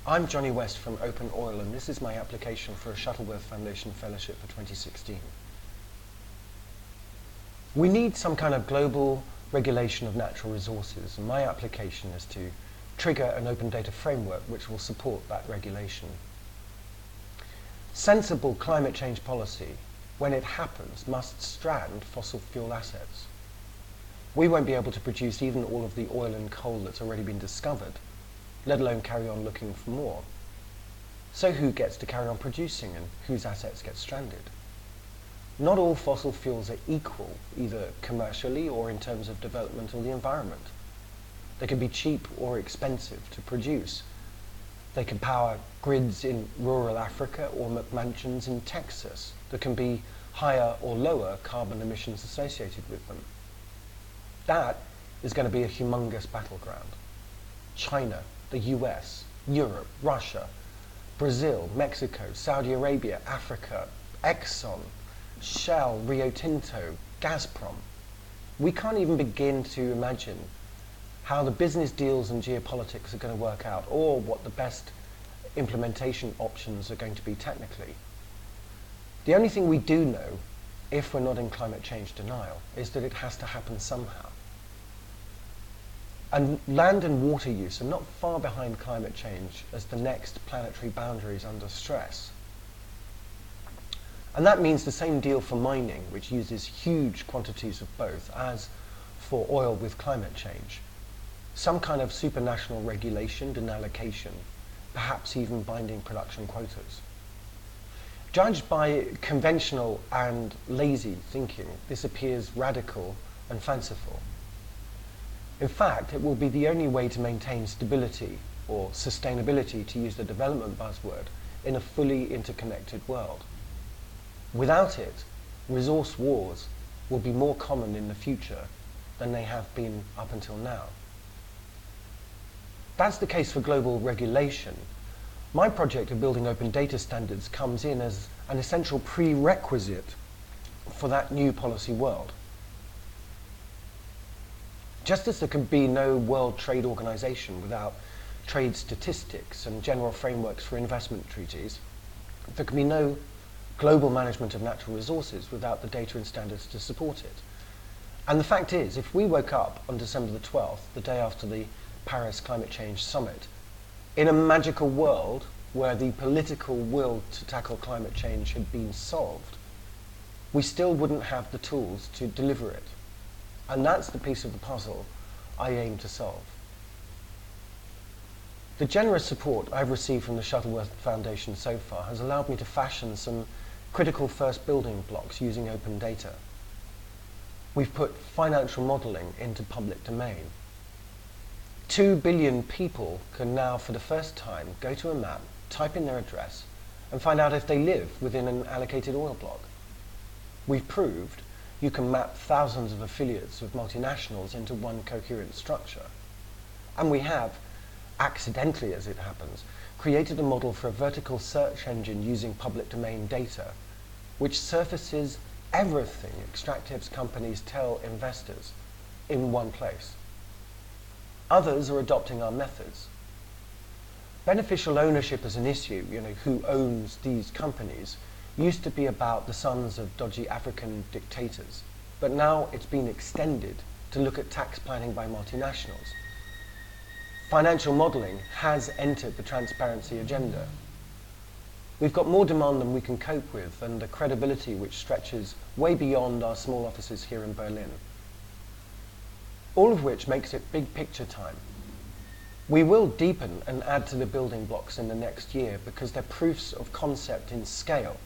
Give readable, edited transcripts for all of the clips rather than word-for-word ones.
I'm Johnny West from Open Oil, and this is my application for a Shuttleworth Foundation Fellowship for 2016. We need some kind of global regulation of natural resources, and my application is to trigger an open data framework which will support that regulation. Sensible climate change policy, when it happens, must strand fossil fuel assets. We won't be able to produce even all of the oil and coal that's already been discovered, let alone carry on looking for more. So who gets to carry on producing and whose assets get stranded? Not all fossil fuels are equal, either commercially or in terms of development or the environment. They can be cheap or expensive to produce. They can power grids in rural Africa or McMansions in Texas. There can be higher or lower carbon emissions associated with them. That is going to be a humongous battleground. China, the US, Europe, Russia, Brazil, Mexico, Saudi Arabia, Africa, Exxon, Shell, Rio Tinto, Gazprom. We can't even begin to imagine how the business deals and geopolitics are going to work out, or what the best implementation options are going to be technically. The only thing we do know, if we're not in climate change denial, is that it has to happen somehow. And land and water use are not far behind climate change as the next planetary boundaries under stress. And that means the same deal for mining, which uses huge quantities of both, as for oil with climate change. Some kind of supranational regulation and allocation, perhaps even binding production quotas. Judged by conventional and lazy thinking, this appears radical and fanciful. In fact, it will be the only way to maintain stability, or sustainability to use the development buzzword, in a fully interconnected world. Without it, resource wars will be more common in the future than they have been up until now. That's the case for global regulation. My project of building open data standards comes in as an essential prerequisite for that new policy world. Just as there can be no World Trade Organization without trade statistics and general frameworks for investment treaties, there can be no global management of natural resources without the data and standards to support it. And the fact is, if we woke up on December the 12th, the day after the Paris Climate Change Summit, in a magical world where the political will to tackle climate change had been solved, we still wouldn't have the tools to deliver it. And that's the piece of the puzzle I aim to solve. The generous support I've received from the Shuttleworth Foundation so far has allowed me to fashion some critical first building blocks using open data. We've put financial modeling into public domain. 2 billion people can now, for the first time, go to a map, type in their address, and find out if they live within an allocated oil block. We've proved you can map thousands of affiliates of multinationals into one coherent structure. And we have, accidentally as it happens, created a model for a vertical search engine using public domain data, which surfaces everything extractives companies tell investors in one place. Others are adopting our methods. Beneficial ownership as an issue, who owns these companies, used to be about the sons of dodgy African dictators, but now it's been extended to look at tax planning by multinationals. Financial modeling has entered the transparency agenda. We've got more demand than we can cope with, and a credibility which stretches way beyond our small offices here in Berlin. All of which makes it big picture time. We will deepen and add to the building blocks in the next year because they're proofs of concept in scale.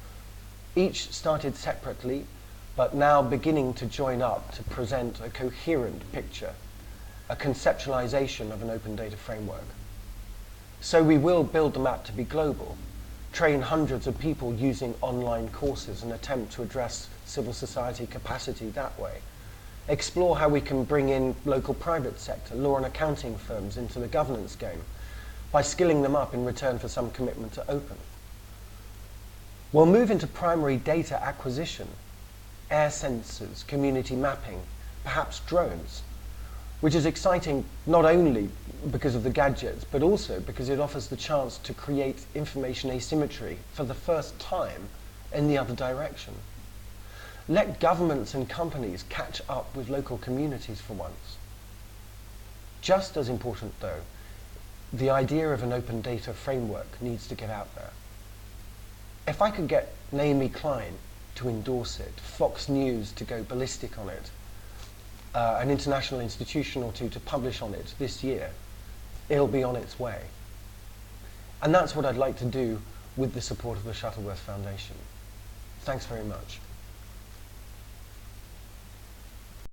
Each started separately, but now beginning to join up to present a coherent picture, a conceptualization of an open data framework. So we will build the map to be global, train hundreds of people using online courses and attempt to address civil society capacity that way, explore how we can bring in local private sector, law and accounting firms into the governance game by skilling them up in return for some commitment to open. We'll move into primary data acquisition, air sensors, community mapping, perhaps drones. which is exciting not only because of the gadgets, but also because it offers the chance to create information asymmetry for the first time in the other direction. Let governments and companies catch up with local communities for once. Just as important, though, the idea of an open data framework needs to get out there. If I could get Naomi Klein to endorse it, Fox News to go ballistic on it, an international institution or two to publish on it this year, it'll be on its way. And that's what I'd like to do with the support of the Shuttleworth Foundation. Thanks very much.